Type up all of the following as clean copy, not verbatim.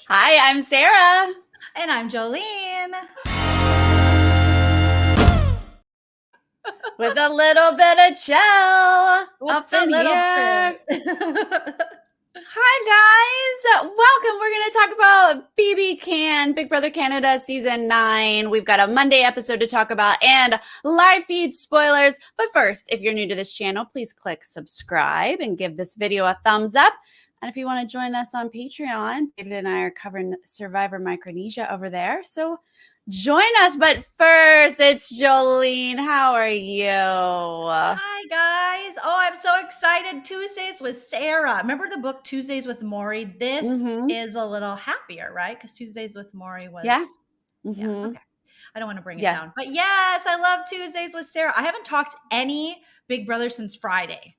Hi, I'm Sarah. And I'm Joleen. With a little bit of chill up in here. Hi, guys. Welcome. We're going to talk about BBCan, Big Brother Canada Season 9. We've got a Monday episode to talk about and live feed spoilers. But first, if you're new to this channel, please click subscribe and give this video a thumbs up. And if you want to join us on Patreon, David and I are covering Survivor Micronesia over there. So join us. But first, it's Joleen. How are you? Hi, guys. Oh, I'm so excited. Tuesdays with Sarah. Remember the book Tuesdays with Maury? This is a little happier, right? Because Tuesdays with Maury was... Yeah. Okay. I don't want to bring it down. But yes, I love Tuesdays with Sarah. I haven't talked any Big Brother since Friday.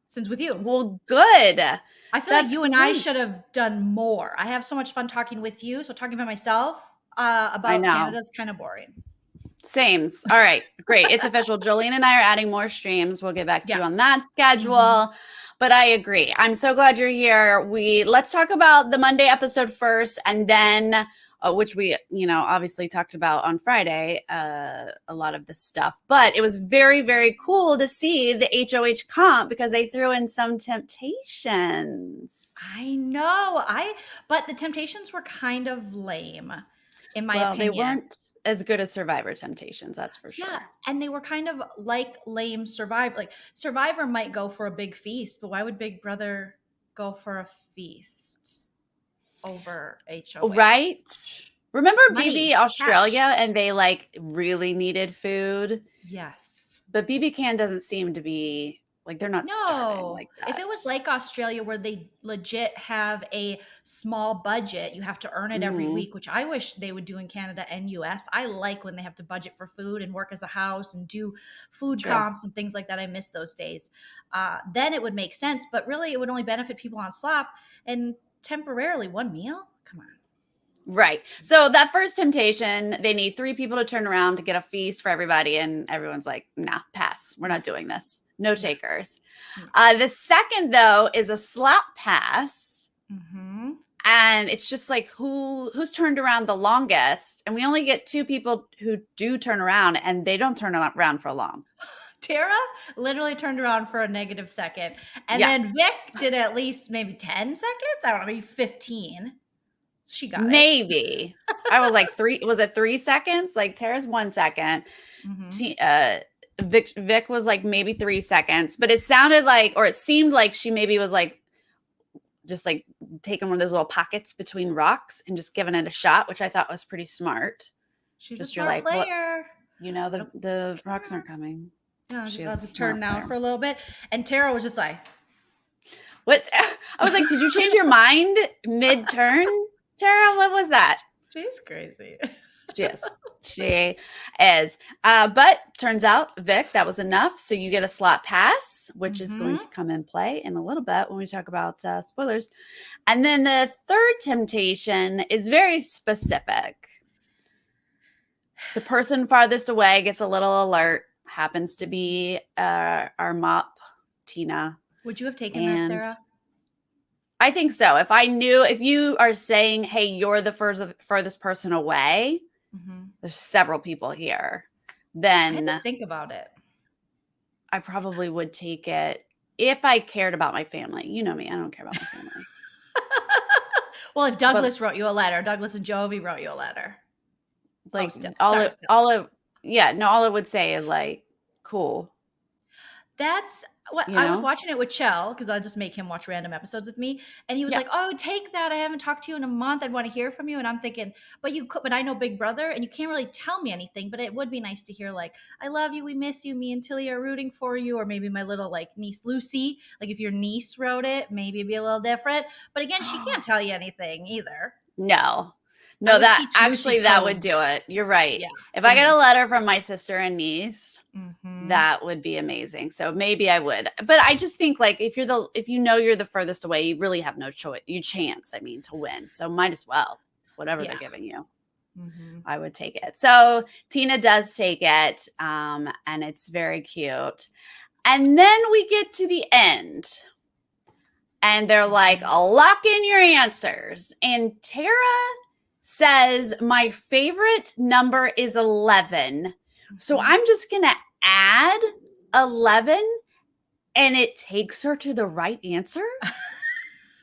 Since with you. Well, good. I feel like you and I should have done more. I have so much fun talking with you. So talking about myself about Canada is kind of boring. Sames. All right, great. It's official. Jolene and I are adding more streams. We'll get back to you on that schedule. But I agree. I'm so glad you're here. Let's talk about the Monday episode first, and then which we, obviously talked about on Friday, a lot of this stuff. But it was very, very cool to see the HOH comp because they threw in some temptations. I know. But the temptations were kind of lame, in my opinion. They weren't as good as Survivor temptations, that's for sure. Yeah, and they were kind of like lame Survivor. Like Survivor might go for a big feast, but why would Big Brother go for a feast over HOH? Right. Remember BB Australia and they really needed food? Yes. But BBCan doesn't seem to be they're not starving like that. If it was like Australia where they legit have a small budget, you have to earn it every week, which I wish they would do in Canada and US. I like when they have to budget for food and work as a house and do food comps and things like that. I miss those days. Then it would make sense, but really it would only benefit people on slop and temporarily one meal. Come on. Right. So that first temptation, they need 3 people to turn around to get a feast for everybody. And everyone's like, nah, pass. We're not doing this. No takers. The second, though, is a slop pass. And it's just like who's turned around the longest. And we only get 2 people who do turn around, and they don't turn around for long. Tara literally turned around for a negative second. And then Vic did at least maybe 10 seconds. I don't know, maybe 15. She got maybe. I was like 3. Was it 3 seconds? Like Tara's 1 second. Vic was like maybe 3 seconds, but it sounded like, or it seemed like she maybe was like, just like taking one of those little pockets between rocks and just giving it a shot, which I thought was pretty smart. She's just a smart player. The rocks aren't coming. No, I'll just turn now for a little bit. And Tara was just like, what? I was like, did you change your mind mid-turn, Tara? What was that? She's crazy. She is. But turns out, Vic, that was enough. So you get a slot pass, which is going to come in play in a little bit when we talk about spoilers. And then the third temptation is very specific. The person farthest away gets a little alert. Happens to be our mop, Tina. Would you have taken that, Sarah? I think so. If you are saying, hey, you're the furthest person away, there's several people here, then I had to think about it. I probably would take it if I cared about my family. You know me, I don't care about my family. Well, if Douglas wrote you a letter, Douglas and Jovi wrote you a letter. Like all it would say is like, cool. That's what I was watching it with Chell, because I'll just make him watch random episodes with me. And he was like, oh, take that. I haven't talked to you in a month. I'd want to hear from you. And I'm thinking, but I know Big Brother and you can't really tell me anything, but it would be nice to hear like, I love you. We miss you. Me and Tilly are rooting for you. Or maybe my little niece Lucy, like if your niece wrote it, maybe it'd be a little different. But again, she can't tell you anything either. No, that would do it. You're right. Yeah. If I get a letter from my sister and niece, that would be amazing. So maybe I would. But I just think if you're the furthest away, you really have no chance, to win. So might as well, whatever they're giving you. I would take it. So Tina does take it, and it's very cute. And then we get to the end. and they're like, lock in your answers. And Tara says, my favorite number is 11. So I'm just going to add 11, and it takes her to the right answer.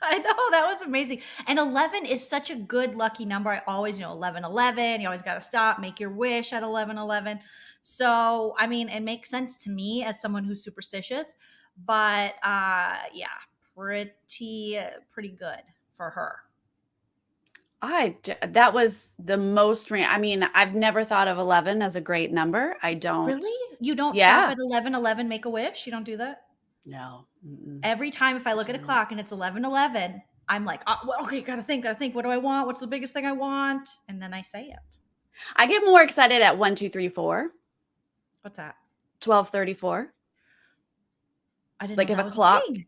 I know, that was amazing. And 11 is such a good lucky number. I always, 11, 11. You always got to stop, make your wish at 11, 11. So, I mean, it makes sense to me as someone who's superstitious. But yeah, pretty good for her. That was the most. I mean, I've never thought of 11 as a great number. I don't. Really? You don't stop at 11, 11, make a wish? You don't do that? No. Mm-mm. Every time if I look at a clock and it's 11, 11, I'm like, well, okay, gotta think. What do I want? What's the biggest thing I want? And then I say it. I get more excited at 1, 2, 3, 4. What's that? 12:34. I didn't like know if that a was clock. thing.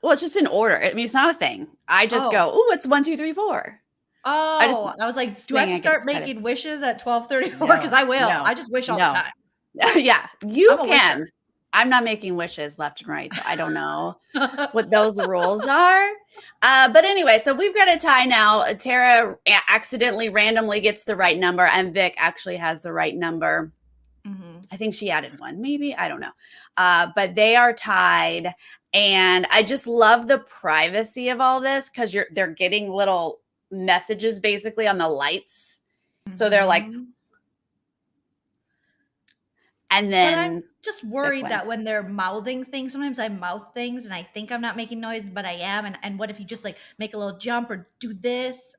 Well, it's just in order. I mean, it's not a thing. I just go, oh, it's 1, 2, 3, 4. Oh, I was like, do I have to start making wishes at 12:34? Because I will. I just wish all the time. Yeah, you can. Wisher. I'm not making wishes left and right, so I don't know what those rules are. But anyway, so we've got a tie now. Tara accidentally, randomly gets the right number, and Vic actually has the right number. Mm-hmm. I think she added one, maybe. I don't know. But they are tied, and I just love the privacy of all this because they're getting little messages basically on the lights. Mm-hmm. So they're like, and then but I'm just worried that when they're mouthing things, sometimes I mouth things and I think I'm not making noise, but I am. And what if you just like make a little jump or do this?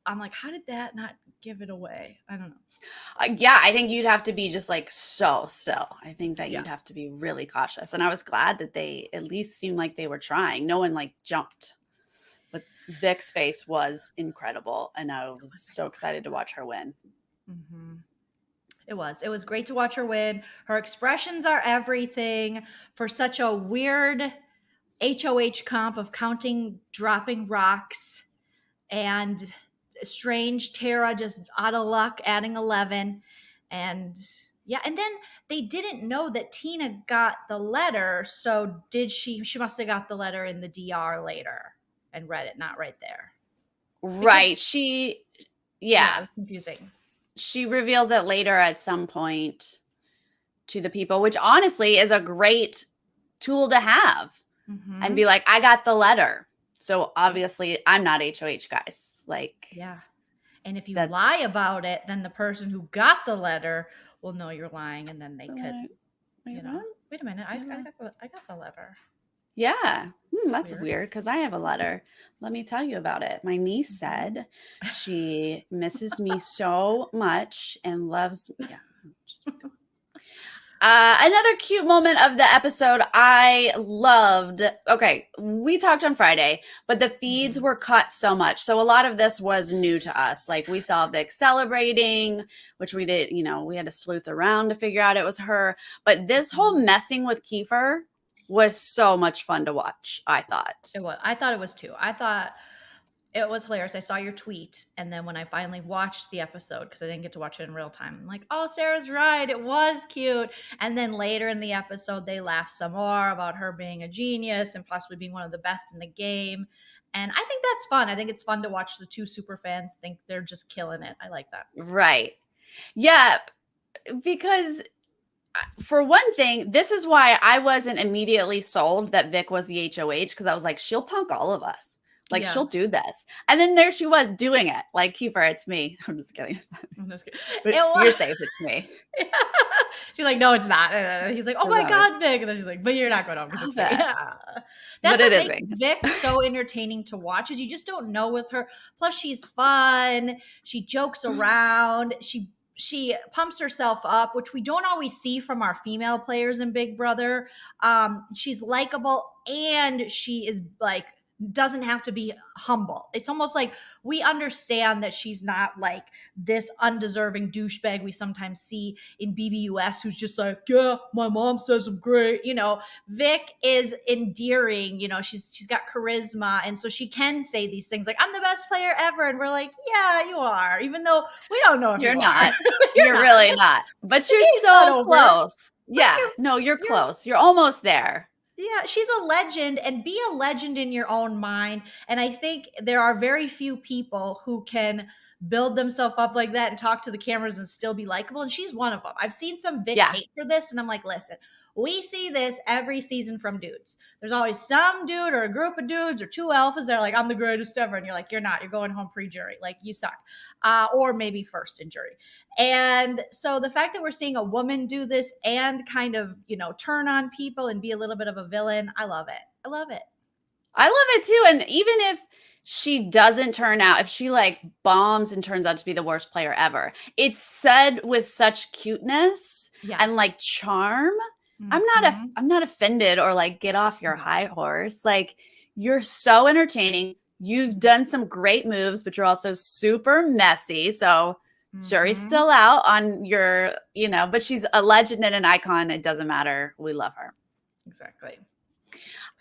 I'm like, how did that not give it away? I don't know. Yeah, I think you'd have to be just like so still. I think that you'd have to be really cautious. And I was glad that they at least seemed like they were trying. No one like jumped. But Vic's face was incredible. And I was so excited to watch her win. Mm-hmm. It was great to watch her win. Her expressions are everything for such a weird HOH comp of dropping rocks, and strange Tara just out of luck adding 11. And yeah, and then they didn't know that Tina got the letter. So she must have got the letter in the DR later and read it, not right there. Right. Yeah. Confusing. She reveals it later at some point to the people, which honestly is a great tool to have. Mm-hmm. And be like, I got the letter. So obviously I'm not HOH, guys. Like, yeah. And if you lie about it, then the person who got the letter will know you're lying, and then they could, wait a minute, I got the letter. Yeah. That's weird because I have a letter. Let me tell you about it. My niece said she misses me so much and loves me. Yeah. Another cute moment of the episode I loved. Okay, we talked on Friday, but the feeds were cut so much. So a lot of this was new to us. Like we saw Vic celebrating, which we did, we had to sleuth around to figure out it was her. But this whole messing with Kiefer was so much fun to watch, I thought. It was. I thought it was too. I thought it was hilarious. I saw your tweet, and then when I finally watched the episode, because I didn't get to watch it in real time, I'm like, oh, Sarah's right. It was cute. And then later in the episode, they laughed some more about her being a genius and possibly being one of the best in the game. And I think that's fun. I think it's fun to watch the two super fans think they're just killing it. I like that. Right. Yeah, because for one thing, this is why I wasn't immediately sold that Vic was the HOH, because I was like, she'll punk all of us. Like, she'll do this. And then there she was doing it. Like, Kiefer, it's me. I'm just kidding. But you're safe. It's me. Yeah. She's like, no, it's not. He's like, oh my God, Vic. And then she's like, but you're not going home. It's me. Yeah. That's what makes Vic so entertaining to watch, is you just don't know with her. Plus, she's fun. She jokes around. She pumps herself up, which we don't always see from our female players in Big Brother. She's likable, and she is like, doesn't have to be humble. It's almost like we understand that she's not like this undeserving douchebag we sometimes see in BBUS, who's just like, yeah, my mom says I'm great. Vic is endearing. She's got charisma, and so she can say these things like, I'm the best player ever, and we're like, yeah, you are, even though we don't know if you're not. You're not. Really not. But you're so close. Yeah, no, you're close. You're almost there. Yeah, she's a legend, and be a legend in your own mind. And I think there are very few people who can build themselves up like that and talk to the cameras and still be likable. And she's one of them. I've seen some Vic Yeah. hate for this, and I'm like, listen, we see this every season from dudes. There's always some dude or a group of dudes or two alphas that are like, I'm the greatest ever. And you're like, you're not. You're going home pre-jury. Like, you suck. Or maybe first in jury. And so the fact that we're seeing a woman do this and kind of, turn on people and be a little bit of a villain, I love it. I love it. I love it too. And even if she doesn't turn out, if she like bombs and turns out to be the worst player ever, it's said with such cuteness and like charm. Mhm. I'm not offended or like get off your high horse. Like, you're so entertaining. You've done some great moves, but you're also super messy. So jury's Mhm. still out on your, but she's a legend and an icon. It doesn't matter. We love her. Exactly.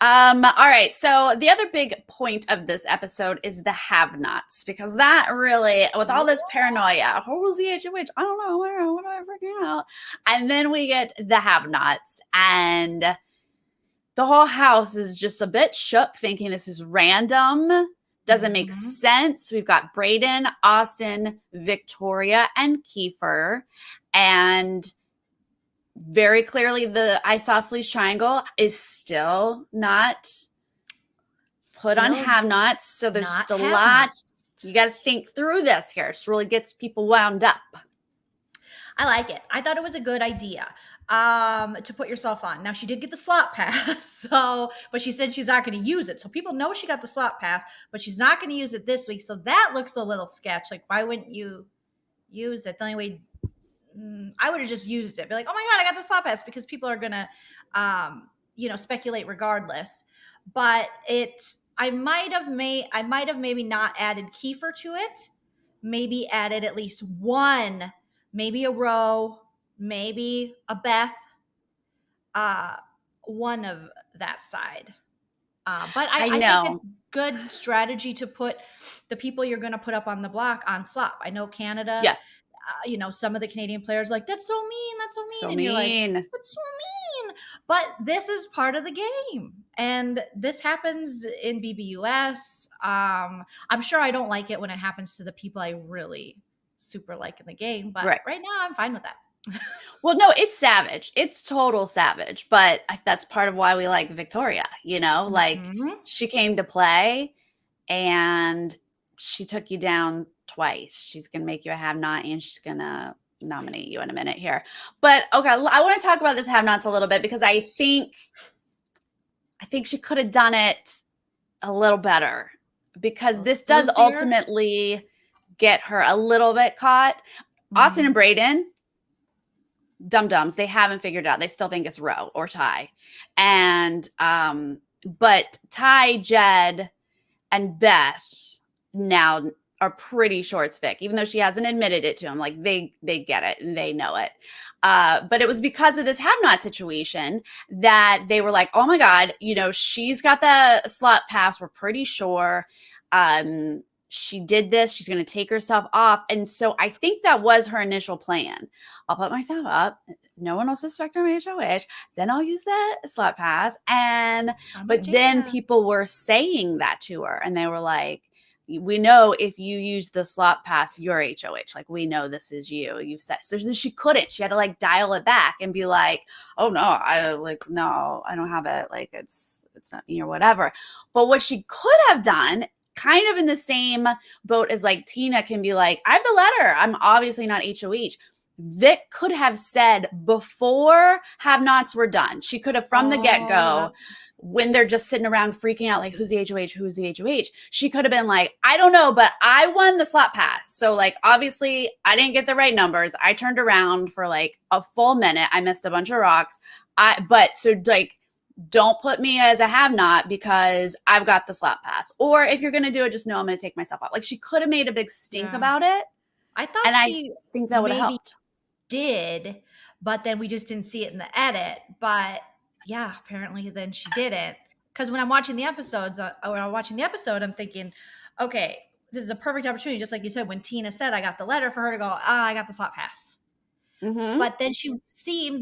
All right. So the other big point of this episode is the have-nots, because that really, with all this paranoia, who was the HOH? I don't know. What do I freaking out? And then we get the have-nots, and the whole house is just a bit shook, thinking this is random. Doesn't make sense. We've got Brayden, Austin, Victoria, and Kiefer, and very clearly the isosceles triangle is still not put on have-nots. So there's just a lot. You got to think through this here. It just really gets people wound up. I like it. I thought it was a good idea to put yourself on. Now, she did get the slot pass, but she said she's not going to use it. So people know she got the slot pass, but she's not going to use it this week. So that looks a little sketch. Like, why wouldn't you use it? The only way I would have just used it. Be like, oh my God, I got the slot pass, because people are going to, speculate regardless. But I might have maybe not added Kiefer to it. Maybe added at least one, maybe a Roe, maybe a Beth, one of that side. But I think it's good strategy to put the people you're going to put up on the block on slop. I know Canada, Yeah. Some of the Canadian players are like, that's so mean. That's so mean. So and mean. You're like, that's so mean. But this is part of the game. And this happens in BBUS. I'm sure I don't like it when it happens to the people I really super like in the game. But right now I'm fine with that. Well, no, it's savage. It's total savage. But that's part of why we like Victoria, like she came to play and she took you down twice. She's going to make you a have-not, and she's going to nominate you in a minute here. But okay, I want to talk about this have-nots a little bit, because I think she could have done it a little better, because this does ultimately get her a little bit caught. Austin and Brayden, dum-dums, they haven't figured it out. They still think it's Roe or Ty. And but Ty, Jed, and Beth now are pretty short Vic, even though she hasn't admitted it to him. Like, they get it and they know it. But it was because of this have-not situation that they were like, oh my God, she's got the slot pass. We're pretty sure. She did this. She's going to take herself off. And so I think that was her initial plan. I'll put myself up. No one will suspect I'm HOH. Then I'll use that slot pass. But then people were saying that to her, and they were like, we know if you use the slot pass, you're HOH. Like, we know this is you. You've said. So she couldn't. She had to like dial it back and be like, oh no, I don't have it. Like, it's not me or whatever. But what she could have done, kind of in the same boat as like Tina can be like, I have the letter. I'm obviously not HOH. Vic could have said before have-nots were done. She could have, from the get-go, when they're just sitting around freaking out, like, who's the HOH? Who's the HOH? She could have been like, I don't know, but I won the slot pass. So, like, obviously, I didn't get the right numbers. I turned around for, like, a full minute. I missed a bunch of rocks. Don't put me as a have-not because I've got the slot pass. Or if you're going to do it, just know I'm going to take myself out. Like, she could have made a big stink about it. I thought I think that would have helped. Did, but then we just didn't see it in the edit. But yeah, apparently then she didn't. Because when I'm watching the episodes, I'm thinking, okay, this is a perfect opportunity. Just like you said, when Tina said, I got the letter, for her to go, I got the slot pass. But then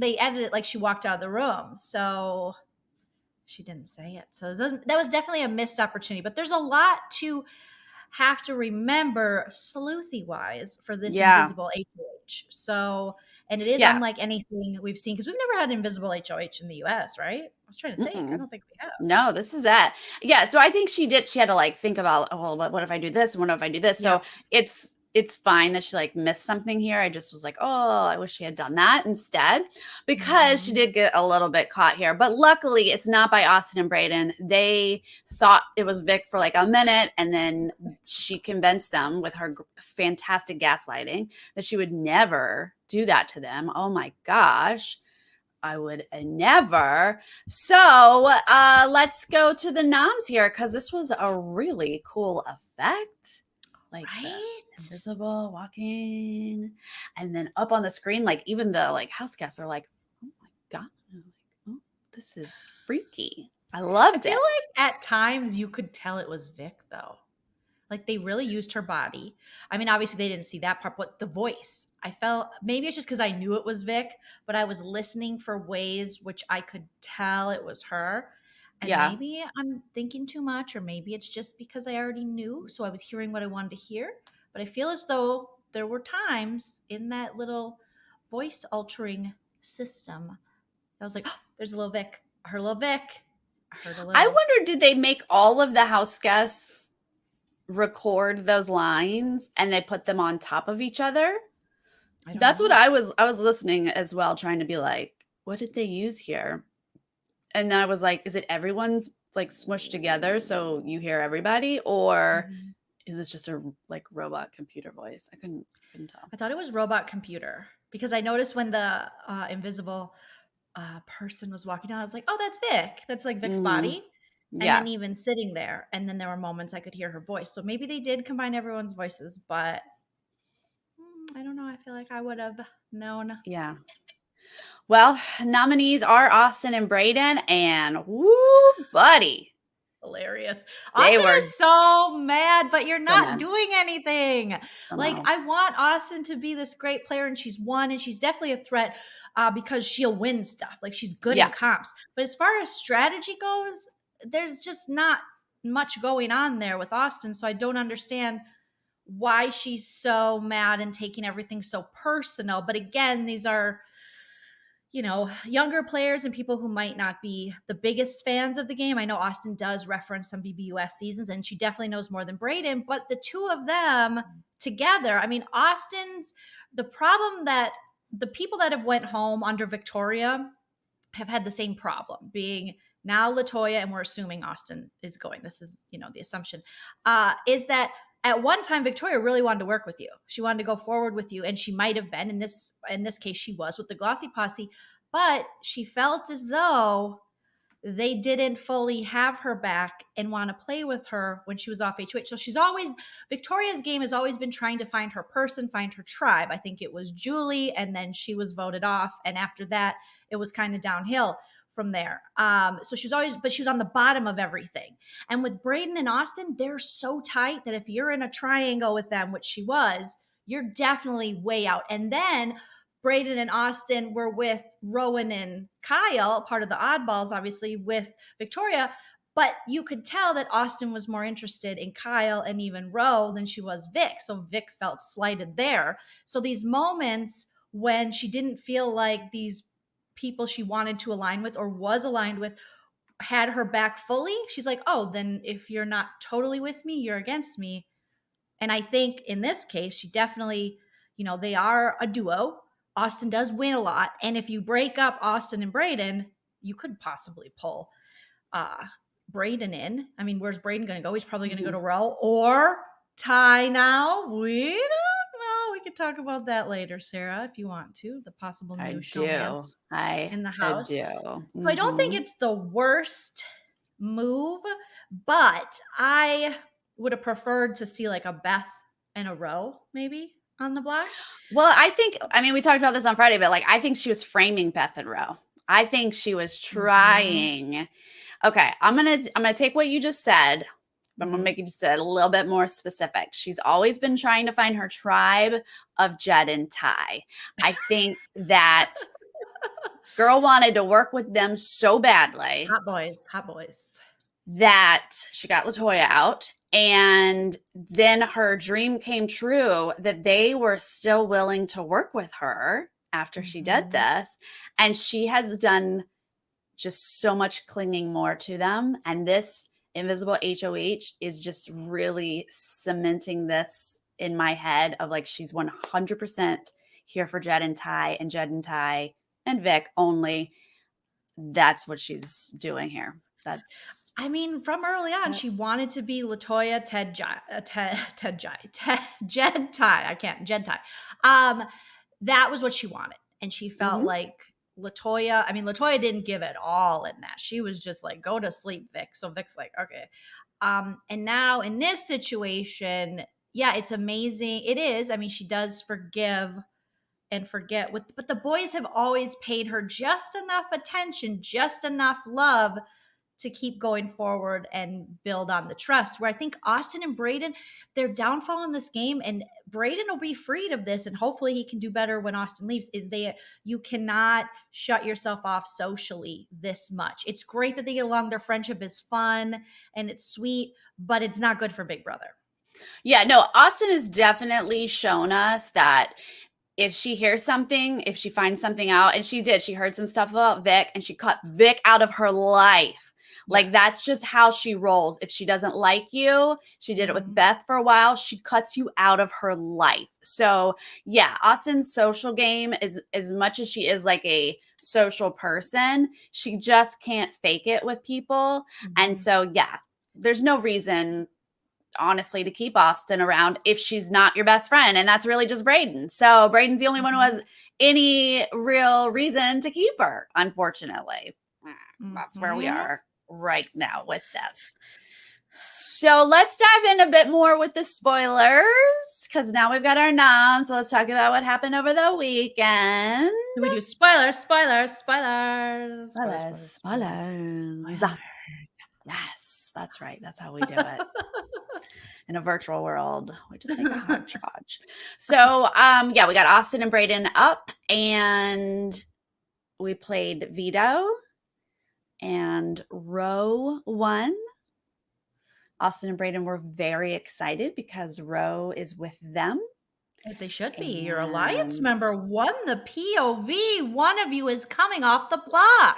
they edited it like she walked out of the room. So She didn't say it. So that was definitely a missed opportunity. But there's a lot to have to remember sleuthy wise for this Yeah. invisible HOH. So, and it is Yeah. unlike anything we've seen because we've never had invisible HOH in the US, right? I was trying to think. I Mm-mm. don't think we have. No, this is it. Yeah, so I think she had to like think about, oh, well, what if I do this? And what if I do this? Yeah. So it's fine that she like missed something here. I just was like, oh, I wish she had done that instead because she Mhm. did get a little bit caught here. But luckily, it's not by Austin and Braden. They thought it was Vic for like a minute, and then she convinced them with her fantastic gaslighting that she would never do that to them. Oh my gosh. I would never. So let's go to the noms here because this was a really cool effect. Like the Right? invisible walking, and then up on the screen, like even the like house guests are like, "Oh my god, like, oh, this is freaky." I I loved feel it. like at times you could tell it was Vic though. Like they really used her body. I mean, obviously they didn't see that part, but the voice. I felt maybe it's just because I knew it was Vic, but I was listening for ways which I could tell it was her. And Yeah, maybe I'm thinking too much, or maybe it's just because I already knew. So I was hearing what I wanted to hear. But I feel as though there were times in that little voice altering system. I was like, oh, there's a little Vic. I heard a little Vic. I heard a I little. wonder, did they make all of the house guests record those lines and they put them on top of each other? I don't That's what know. I was listening as well, trying to be like, what did they use here? And then I was like, is it everyone's like smushed together so you hear everybody, or Mhm. is this just a like robot computer voice? I couldn't tell. I thought it was robot computer because I noticed when the invisible person was walking down, I was like, oh, that's Vic. That's like Vic's Hmm. body. And Yeah. then even sitting there. And then there were moments I could hear her voice. So maybe they did combine everyone's voices, but I don't know. I feel like I would have known. Yeah. Well, nominees are Austin and Braden, and woo, buddy, Hilarious. they Austin were is so mad, but you're so not mad. doing anything. So Like, mad. I want Austin to be this great player, and she's won, and she's definitely a threat because she'll win stuff. Like, she's good in Yeah. comps. But as far as strategy goes, there's just not much going on there with Austin. So I don't understand why she's so mad and taking everything so personal. But again, these are younger players and people who might not be the biggest fans of the game. I know Austin does reference some BBUS seasons, and she definitely knows more than Braden, but the two of them together, I mean, the problem that the people that have went home under Victoria have had the same problem being now Latoya, and we're assuming Austin is going. This is, the assumption, is that at one time Victoria really wanted to work with you. She wanted to go forward with you, and she might have been in this case she was with the Glossy Posse, but she felt as though they didn't fully have her back and want to play with her when she was off HOH. So Victoria's game has always been trying to find her person, find her tribe. I think it was Julie, and then she was voted off. And after that, it was kind of downhill from there. So she was on the bottom of everything. And with Braden and Austin, they're so tight that if you're in a triangle with them, which she was, you're definitely way out. And then Braden and Austin were with Rowan and Kyle, part of the oddballs, obviously, with Victoria. But you could tell that Austin was more interested in Kyle and even Ro than she was Vic. So Vic felt slighted there. So these moments when she didn't feel like these people she wanted to align with or was aligned with had her back fully, she's like, oh, then if you're not totally with me, you're against me. And I think in this case, she definitely, they are a duo. Austin does win a lot. And if you break up Austin and Braden, you could possibly pull uh Braden in. I mean, where's Braden going to go? He's probably going to go to Row or Ty now. We don't know. We could talk about that later, Sarah, if you want to. The possible I new do. showmance I in the do. house. So I don't think Mm-hmm. it's the worst move, but I would have preferred to see like a Beth and a Row maybe on the block. Well, I mean, we talked about this on Friday, but like, I think she was framing Beth and Roe. I think she was Mm-hmm. trying. Okay, I'm gonna take what you just said, but I'm gonna Mm-hmm. make it just a little bit more specific. She's always been trying to find her tribe of Jed and Ty. I think that Girl wanted to work with them so badly Hot boys, hot boys. that she got LaToya out. And then her dream came true that they were still willing to work with her after she did this. And she has done just so much clinging more to them. And this invisible HOH is just really cementing this in my head of like, she's 100% here for Jed and Ty and Jed and Ty and Vic only. That's what she's doing here. That's, I mean, from early on, Yep. she wanted to be LaToya, Jed Ty. Jed Ty. That was what she wanted. And she felt like LaToya, I mean, LaToya didn't give it all in that. She was just like, go to sleep, Vic. So Vic's like, okay. And now in this situation, yeah, it's amazing. It is. I mean, she does forgive and forget but the boys have always paid her just enough attention, just enough love to keep going forward and build on the trust. Where I think Austin and Brayden, their downfall in this game, and Brayden will be freed of this, and hopefully he can do better when Austin leaves, is you cannot shut yourself off socially this much. It's great that they get along. Their friendship is fun and it's sweet, but it's not good for Big Brother. Yeah, no, Austin has definitely shown us that if she hears something, if she finds something out, and she heard some stuff about Vic and she cut Vic out of her life. Like, that's just how she rolls. If she doesn't like you, she did it with Beth for a while, she cuts you out of her life. So yeah, Austin's social game is, as much as she is like a social person, she just can't fake it with people. And so, yeah, there's no reason, honestly, to keep Austin around if she's not your best friend. And that's really just Brayden. So Brayden's the only one who has any real reason to keep her, unfortunately. That's where we are right now with this. So let's dive in a bit more with the spoilers, because now we've got our noms. So let's talk about what happened over the weekend. We do spoilers. Yes, that's right. That's how we do it. In a virtual world, we just make a hodgepodge. So, yeah, we got Austin and Brayden up, and we played Veto, and Row won. Austin and Brayden were very excited because Row is with them. As they should be. Your alliance member won the POV. One of you is coming off the block.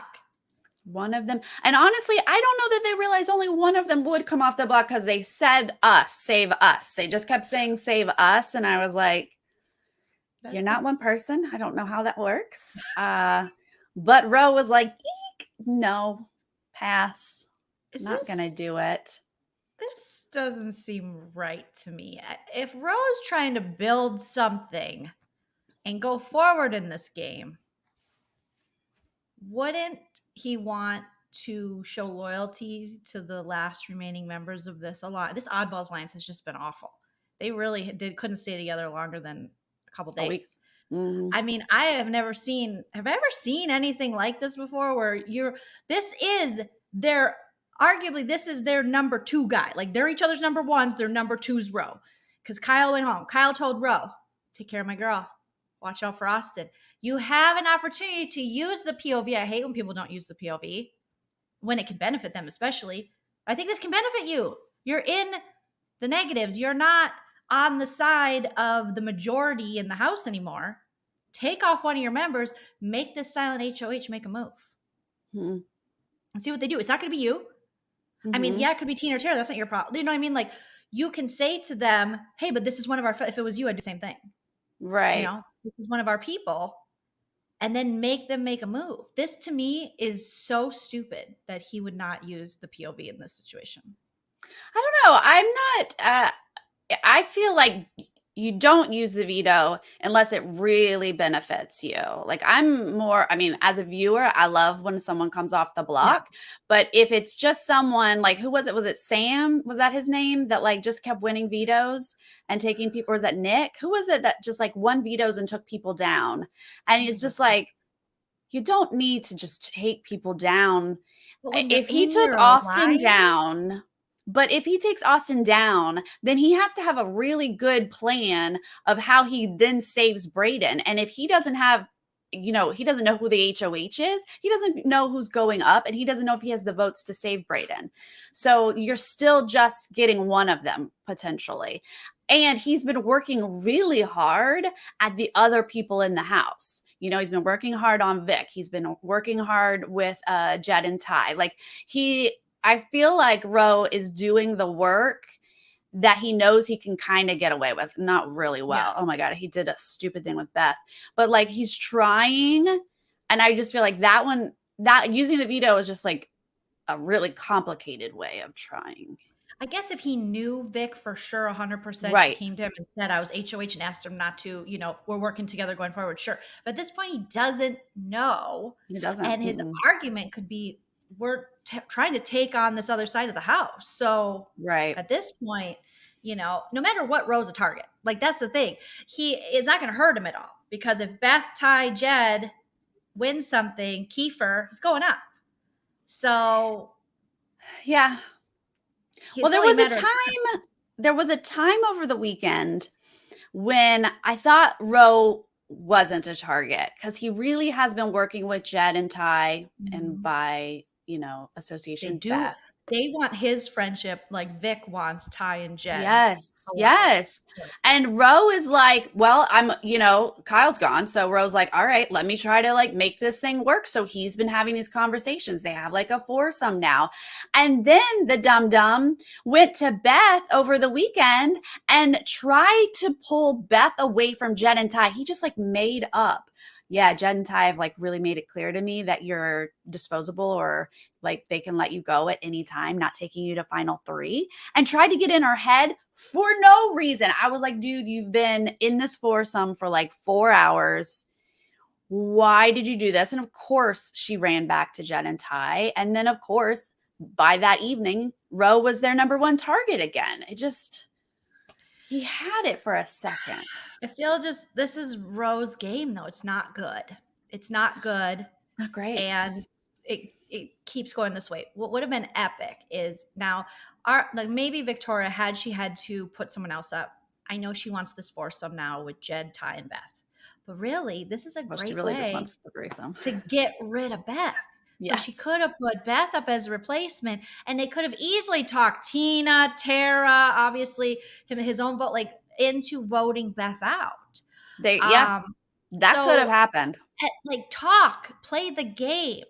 One of them. And honestly, I don't know that they realized only one of them would come off the block, because they said us, save us. They just kept saying save us. And I was like, you're not one person. I don't know how that works. But Ro was like, eek, no, pass. Not going to do it. This doesn't seem right to me. If Ro is trying to build something and go forward in this game, wouldn't he want to show loyalty to the last remaining members of this alliance? This Oddballs alliance has just been awful. They really couldn't stay together longer than a couple days. I mean, I have ever seen anything like this before, where this is their number two guy. Like, they're each other's number ones. Their number two's Ro. Because Kyle went home. Kyle told Ro, take care of my girl. Watch out for Austin. You have an opportunity to use the POV. I hate when people don't use the POV when it can benefit them, especially. I think this can benefit you. You're in the negatives. You're not on the side of the majority in the house anymore. Take off one of your members. Make this silent HOH make a move. And see what they do. It's not going to be you. I mean, yeah, it could be Tina or Tara. That's not your problem. You know what I mean? Like, you can say to them, hey, but this is one of our, if it was you, I'd do the same thing. Right. You know, this is one of our people. And then make them make a move. This, to me, is so stupid that he would not use the POV in this situation. I don't know. I'm not, I feel like you don't use the veto unless it really benefits you. Like, I'm more, I mean, as a viewer, I love when someone comes off the block, but if it's just someone like, who was it? Was it Sam? Was that his name, that like just kept winning vetoes and taking people? Or was that Nick? Who was it that just like won vetoes and took people down? And it's just like, you don't need to just take people down. If he took Austin down, but if he takes Austin down, then he has to have a really good plan of how he then saves Brayden. And if he doesn't have he doesn't know who the HOH is. He doesn't know who's going up, and he doesn't know if he has the votes to save Brayden. So you're still just getting one of them potentially. And he's been working really hard at the other people in the house. He's been working hard on Vic. He's been working hard with Jed and Ty. Like I feel like Ro is doing the work that he knows he can kind of get away with. Not really well. Yeah. Oh my God, he did a stupid thing with Beth. But like he's trying. And I just feel like that using the veto is just like a really complicated way of trying. I guess if he knew Vic for sure 100%, she Right. came to him and said I was HOH and asked him not to, we're working together going forward, sure. But at this point, he doesn't know. He doesn't. And his argument could be, we're trying to take on this other side of the house. So right. at this point, no matter what, Ro's a target. Like, that's the thing. He is not going to hurt him at all. Because if Beth, Ty, Jed wins something, Kiefer is going up. So yeah. Well, there was a time over the weekend when I thought Ro wasn't a target because he really has been working with Jed and Ty, and by association, Beth. They want his friendship like Vic wants Ty and Jed. Yes. And Ro is like, well, Kyle's gone. So Ro's like, all right, let me try to like make this thing work. So he's been having these conversations. They have like a foursome now. And then the dum-dum went to Beth over the weekend and tried to pull Beth away from Jed and Ty. He just like made up. Yeah, Jed and Ty have like really made it clear to me that you're disposable, or like they can let you go at any time, not taking you to final 3, and tried to get in her head for no reason. I was like, dude, you've been in this foursome for like 4 hours. Why did you do this? And of course, she ran back to Jed and Ty. And then, of course, by that evening, Ro was their number 1 target again. He had it for a second. I feel this is Ro's game, though. It's not good. It's not good. It's not great. And it keeps going this way. What would have been epic is now, maybe Victoria, had she had to put someone else up, I know she wants this foursome now with Jed, Ty, and Beth. But really, this is a great way just wants the threesome to get rid of Beth. So she could have put Beth up as a replacement, and they could have easily talked Tina, Tara, obviously his own vote, like into voting Beth out. That could have happened. Like, talk, play the game.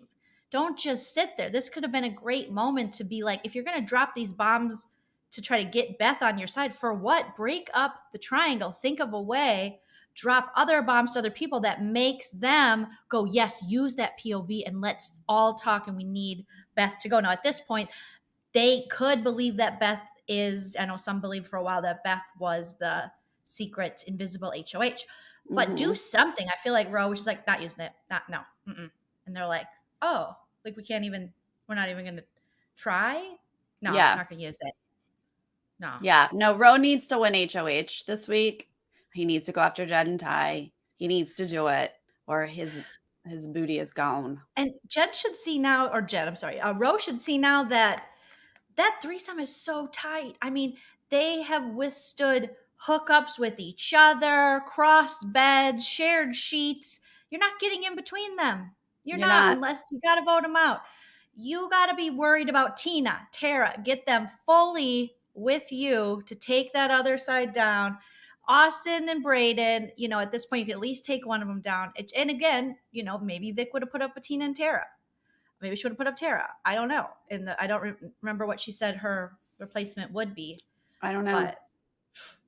Don't just sit there. This could have been a great moment to be like, if you're going to drop these bombs to try to get Beth on your side, for what? Break up the triangle. Think of a way. Drop other bombs to other people that makes them go, yes, use that POV and let's all talk, and we need Beth to go. Now, at this point, they could believe that Beth is, I know some believed for a while that Beth was the secret invisible HOH, but do something. I feel like Ro was just like, not using it. No. Mm-mm. And they're like, oh, like we're not even going to try? No, I'm not going to use it. No. Yeah, no, Ro needs to win HOH this week. He needs to go after Jed and Ty. He needs to do it, or his booty is gone. And Jed should see now, or Jed, I'm sorry, Ro should see now that threesome is so tight. I mean, they have withstood hookups with each other, crossed beds, shared sheets. You're not getting in between them. You're not, unless you got to vote them out. You got to be worried about Tina, Tara, get them fully with you to take that other side down. Austin and Brayden, at this point, you can at least take one of them down. And again, maybe Vic would have put up a Tina and Tara. Maybe she would have put up Tara. I don't know. I don't remember what she said her replacement would be. I don't know. But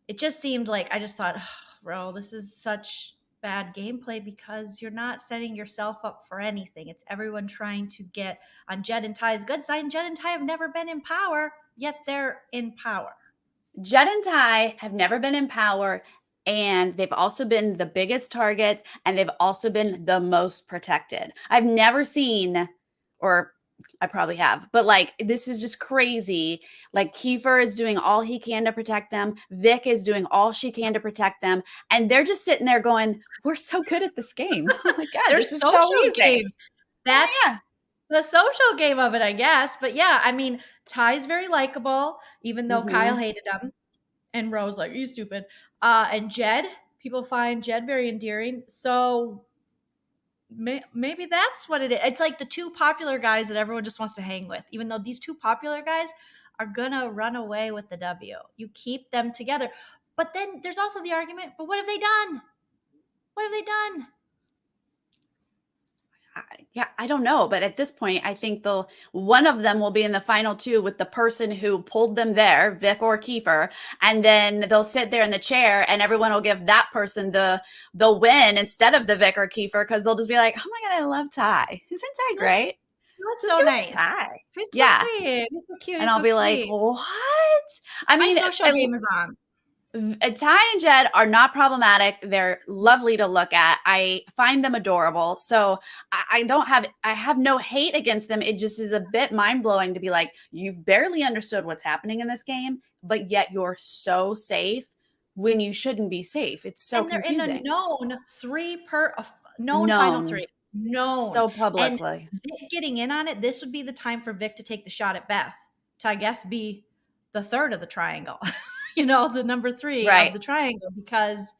it just seemed like, I just thought, Ro, this is such bad gameplay because you're not setting yourself up for anything. It's everyone trying to get on Jed and Ty's good side. And Jed and Ty have never been in power, yet they're in power. Jed and Ty have never been in power, and they've also been the biggest targets, and they've also been the most protected. I've never seen, or I probably have, but like, this is just crazy. Like, Kiefer is doing all he can to protect them. Vic is doing all she can to protect them. And they're just sitting there going, we're so good at this game. Oh my God, this is so easy. Games. That's the social game of it, I guess. But yeah, I mean, Ty's very likable, even though Kyle hated him. And Ro's like, you stupid. And Jed, people find Jed very endearing. So maybe that's what it is. It's like the two popular guys that everyone just wants to hang with, even though these two popular guys are gonna run away with the W. You keep them together. But then there's also the argument, but what have they done? What have they done? Yeah, I don't know, but at this point, I think one of them will be in the final two with the person who pulled them there, Vic or Kiefer, and then they'll sit there in the chair, and everyone will give that person the win instead of the Vic or Kiefer because they'll just be like, "Oh my god, I love Ty. Isn't Ty great? He was Just so give it to nice. Ty." He's so Yeah, sweet. He's so cute. and He's I'll so be like, sweet. "What?" I My mean, social game is on. Ty and Jed are not problematic. They're lovely to look at. I find them adorable. So I have no hate against them. It just is a bit mind blowing to be like, you've barely understood what's happening in this game, but yet you're so safe when you shouldn't be safe. It's so And they're in a confusing. known known final Known three. Known. so And publicly. Vic getting in on it, this would be the time for Vic to take the shot at Beth to, I guess, be the third of the triangle. The number three of Right. the triangle, because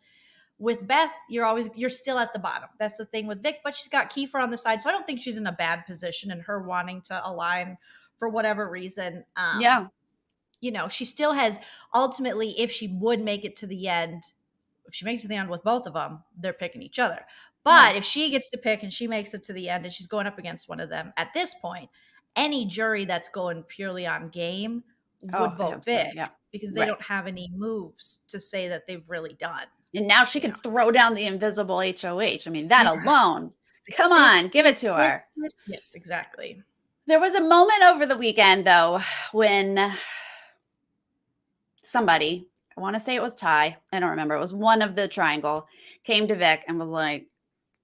with Beth, you're still at the bottom. That's the thing with Vic, but she's got Kiefer on the side, so I don't think she's in a bad position in her wanting to align for whatever reason. Yeah. She still has, ultimately, if she would make it to the end, if she makes it to the end with both of them, they're picking each other. But Yeah. if she gets to pick and she makes it to the end and she's going up against one of them, at this point, any jury that's going purely on game would vote Vic, yeah. because they don't have any moves to say that they've really done. And now she can throw down the invisible HOH. I mean, that alone. Come on, give it to her. Yes, exactly. There was a moment over the weekend, though, when somebody, I want to say it was Ty, I don't remember, it was one of the triangle, came to Vic and was like,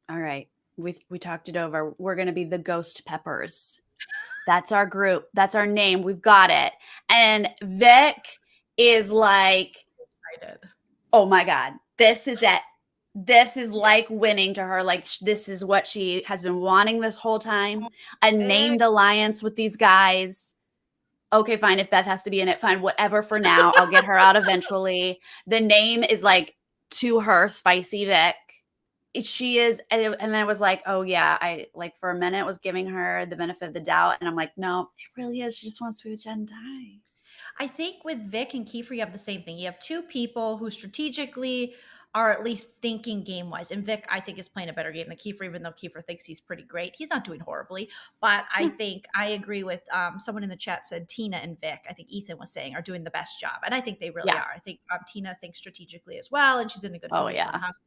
all right, we talked it over. We're going to be the Ghost Peppers. That's our group. That's our name. We've got it. And Vic is like, excited. Oh my God, this is it. This is like winning to her. Like, this is what she has been wanting this whole time. A named alliance with these guys. Okay, fine. If Beth has to be in it, fine. Whatever for now. I'll get her out eventually. The name is like, to her, Spicy Vic. She is. And I was like, oh yeah. I like for a minute was giving her the benefit of the doubt. And I'm like, no, it really is. She just wants to be with Jen and Ty. I think with Vic and Kiefer, you have the same thing. You have two people who strategically are at least thinking game-wise. And Vic, I think, is playing a better game than Kiefer, even though Kiefer thinks he's pretty great. He's not doing horribly. But I think I agree with someone in the chat said Tina and Vic, I think Ethan was saying, are doing the best job. And I think they really are. I think Tina thinks strategically as well, and she's in a good position in the house.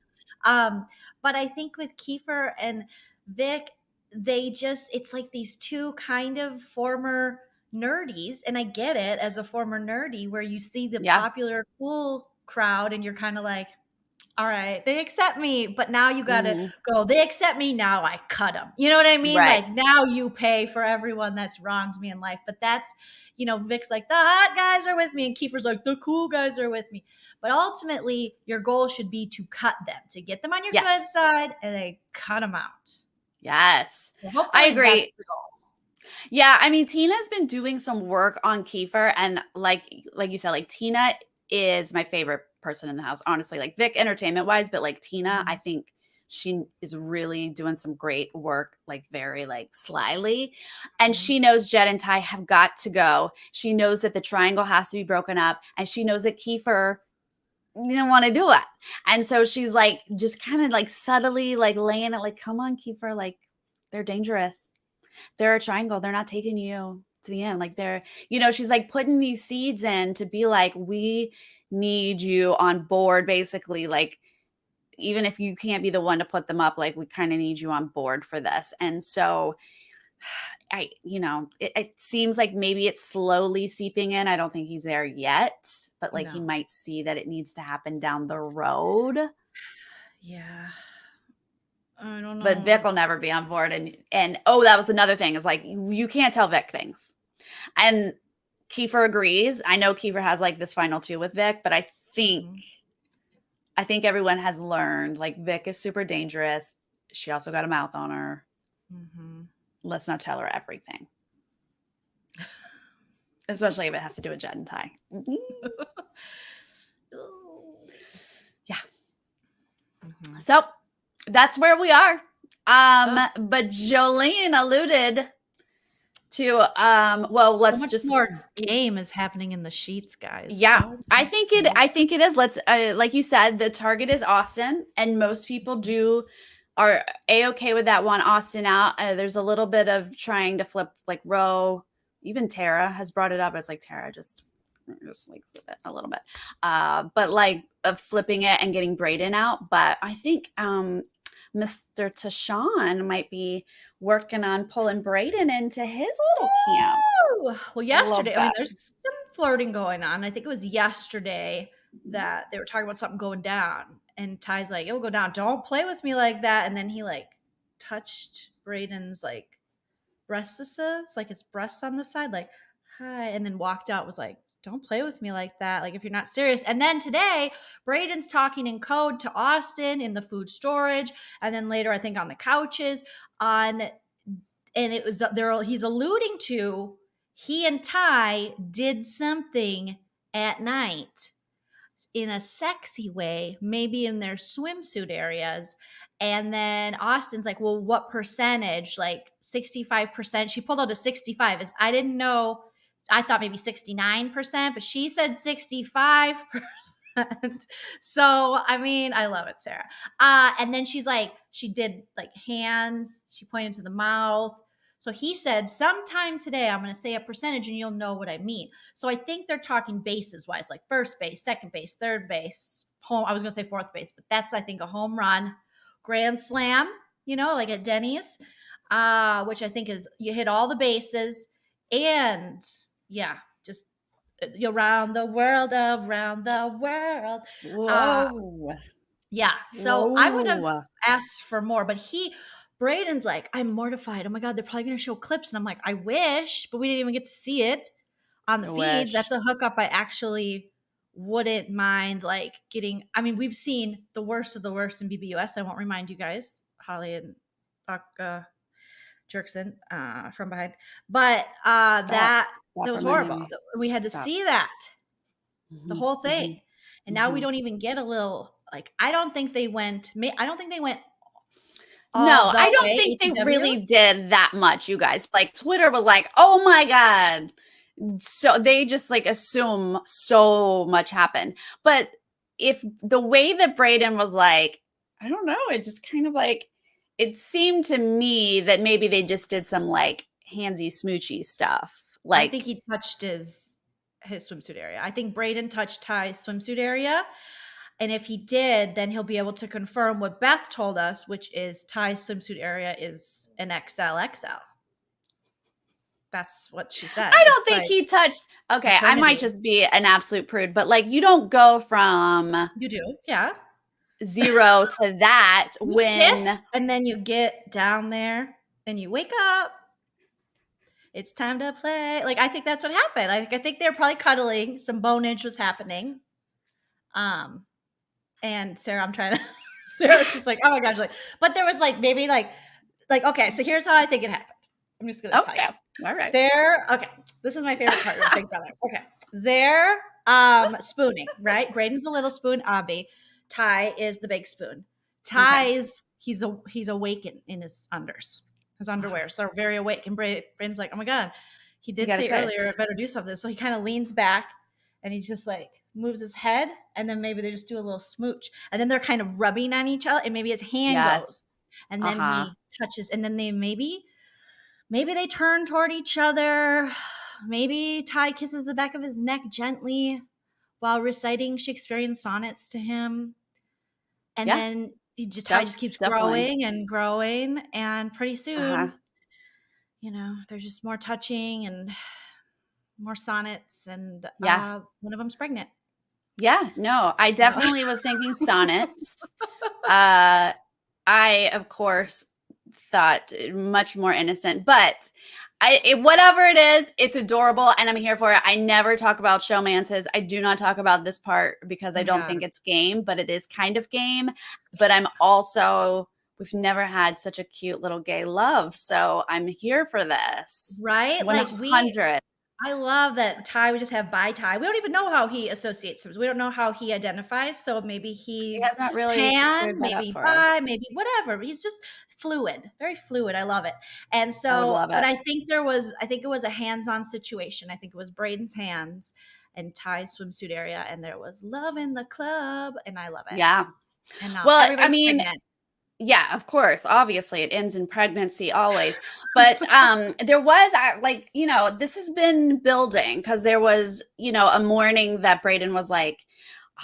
But I think with Kiefer and Vic, it's like these two kind of former nerdies, and I get it as a former nerdy, where you see the popular cool crowd and you're kind of like, all right, they accept me, but now you gotta go, they accept me, now I cut them, you know what I mean? Right. Like, now you pay for everyone that's wronged me in life. But that's, Vic's like, the hot guys are with me, and Kiefer's like, the cool guys are with me. But ultimately your goal should be to cut them, to get them on your good side, and then cut them out. Yes, so I agree. Yeah, I mean, Tina's been doing some work on Kiefer, and like you said, like Tina is my favorite person in the house, honestly. Like Vic, entertainment wise, but like Tina, I think she is really doing some great work, like very like slyly. And she knows Jed and Ty have got to go. She knows that the triangle has to be broken up, and she knows that Kiefer didn't want to do it. And so she's like just kind of like subtly like laying it like, come on, Kiefer, like they're dangerous. They're a triangle. They're not taking you to the end. Like she's like putting these seeds in to be like, we need you on board, basically. Like, even if you can't be the one to put them up, like we kind of need you on board for this. And so it seems like maybe it's slowly seeping in. I don't think he's there yet, but like he might see that it needs to happen down the road. Yeah. I don't know. But Vic will never be on board. And that was another thing, is like, you can't tell Vic things. And Kiefer agrees. I know Kiefer has like this final two with Vic, but I think everyone has learned, like, Vic is super dangerous. She also got a mouth on her. Let's not tell her everything. Especially if it has to do with Jed and Ty. Yeah. So that's where we are. But Jolene alluded to well, So much more game is happening in the sheets, guys. Yeah, so I think it is. Let's like you said, the target is Austin, and most people are a-okay with that, want Austin out. There's a little bit of trying to flip like Roe. Even Tara has brought it up. It's like, Tara, just like flip it a little bit, but like of flipping it and getting Brayden out. But I think Mr. Tashawn might be working on pulling Brayden into his little camp. Well, yesterday, I mean, there's some flirting going on. I think it was yesterday that they were talking about something going down, and Ty's like, "It'll go down. Don't play with me like that." And then he like touched Brayden's like breasts, like his breasts on the side, like, "Hi," and then walked out. Was like, "Don't play with me like that. Like, if you're not serious." And then today, Brayden's talking in code to Austin in the food storage, and then later, I think on the couches and it was there. He's alluding to he and Ty did something at night in a sexy way, maybe in their swimsuit areas. And then Austin's like, "Well, what percentage?" Like 65%. She pulled out a 65. I didn't know. I thought maybe 69%, but she said 65%. So, I mean, I love it, Sarah. And then she's like, she did like hands. She pointed to the mouth. So he said, "Sometime today, I'm going to say a percentage and you'll know what I mean." So I think they're talking bases wise, like first base, second base, third base, home. I was going to say fourth base, but that's, I think, a home run, grand slam, like at Denny's, which I think is you hit all the bases. And yeah, just around the world. Whoa. Yeah. So I would have asked for more, but Brayden's like, "I'm mortified. Oh my God, they're probably going to show clips." And I'm like, "I wish, but we didn't even get to see it on the feeds." That's a hookup I actually wouldn't mind like getting. I mean, we've seen the worst of the worst in BBUS. I won't remind you guys, Holly and Jerkson from behind. But that was horrible. We had to see that, the whole thing. And now we don't even get a little, like, I don't think they went. No, I don't think they really did that much, you guys. Like, Twitter was like, "Oh my God." So they just like assume so much happened. But if the way that Brayden was like, I don't know, it just kind of like, it seemed to me that maybe they just did some like handsy smoochy stuff. Like, I think he touched his swimsuit area. I think Brayden touched Ty's swimsuit area. And if he did, then he'll be able to confirm what Beth told us, which is Ty's swimsuit area is an XXL. That's what she said. I don't think he touched. Okay, maternity. I might just be an absolute prude, but like, you don't go from you do, yeah, 0 to that when and then you get down there and you wake up. It's time to play. Like, I think that's what happened. I think they're probably cuddling. Some bonage was happening. And Sarah, I'm trying to. Sarah's just like, "Oh my gosh!" Like, but there was like maybe like okay. So here's how I think it happened. I'm just gonna tell you. All right. Okay. This is my favorite part of Big Brother. Okay. They're spooning, right? Brayden's a little spoon, Abby. Ty is the big spoon. Ty's he's awakened in his underwear, so very awake. And Brayden's like, "Oh my God, he did say earlier, I better do something." So he kind of leans back and he's just like moves his head, and then maybe they just do a little smooch, and then they're kind of rubbing on each other, and maybe his hand goes, and then he touches, and then they maybe they turn toward each other. Maybe Ty kisses the back of his neck gently while reciting Shakespearean sonnets to him. And then Ty just keeps growing and growing. And pretty soon, there's just more touching and more sonnets. And one of them's pregnant. Yeah, no, I definitely was thinking sonnets. I, of course, thought much more innocent, but whatever it is, it's adorable and I'm here for it. I never talk about showmances. I do not talk about this part because I don't think it's game, but it is kind of game. But I'm also, we've never had such a cute little gay love, so I'm here for this. Right? 100. I love that Ty would just have bye Ty. We don't even know how he associates. We don't know how he identifies. So maybe He he's has not really cleared pan, that up maybe for bye, us. maybe whatever. He's just fluid, very fluid. I love it. And I would so, love but it. I think it was a hands-on situation. I think it was Braden's hands and Ty's swimsuit area, and there was love in the club, and I love it. Yeah. And now Well, I everybody's mean, pregnant. yeah, of course. Obviously, it ends in pregnancy always. But there was like, this has been building because there was, a morning that Braden was like,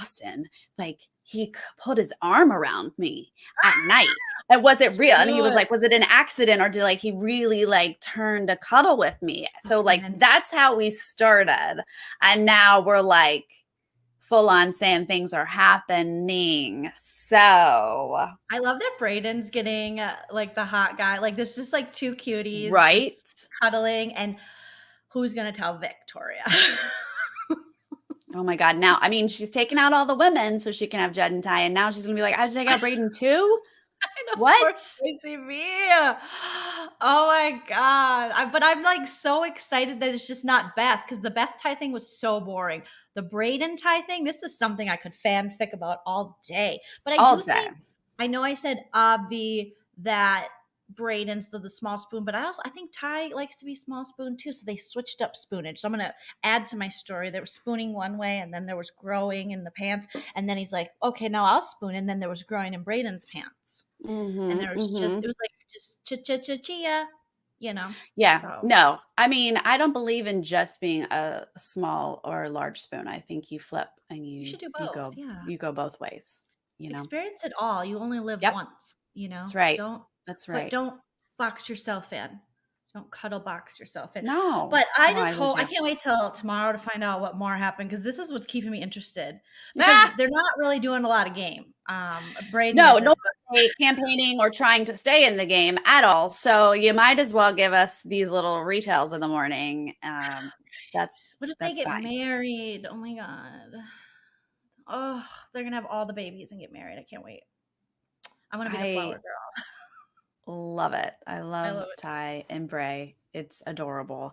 Austin, like he put his arm around me at night. And was it real? And he was Good. like, was it an accident or did like he really like turn to cuddle with me? So like And that's how we started. And now we're like full on saying things are happening. So I love that Braden's getting like the hot guy. Like there's just like two cuties right. just cuddling, and who's gonna tell Victoria? Oh my God. Now, I mean, she's taken out all the women so she can have Jed and Ty. And now she's going to be like, I have to take out Braden too? I know, poor What? Tracy me. Oh my god! But I'm like so excited that it's just not Beth, because the Beth Ty thing was so boring. The Braden Ty thing, this is something I could fanfic about all day. But I All do day. think, I know I said Obvi that Braden's the small spoon, but I think Ty likes to be small spoon too. So they switched up spoonage. So I'm gonna add to my story. There was spooning one way, and then there was growing in the pants, and then he's like, okay, now I'll spoon, and then there was growing in Braden's pants. And there was just, it was like just chia, Yeah. so No, I mean, I don't believe in just being a small or large spoon. I think you flip and you should do you both. Yeah. go both ways, Experience it all. You only live Yep. once, That's right. don't That's right. don't box yourself in. Don't cuddle box yourself in. No. But I No, just I hope, I legit. can't wait till tomorrow to find out what more happened, because this is what's keeping me interested, because Ah! they're not really doing a lot of game. Braden No, isn't, no campaigning or trying to stay in the game at all. So you might as well give us these little retells in the morning. what if they That's get fine. married? Oh my God. Oh, they're gonna have all the babies and get married. I can't wait. I want to be the flower I girl. love it. I I love love it. Ty and Bray. It's adorable.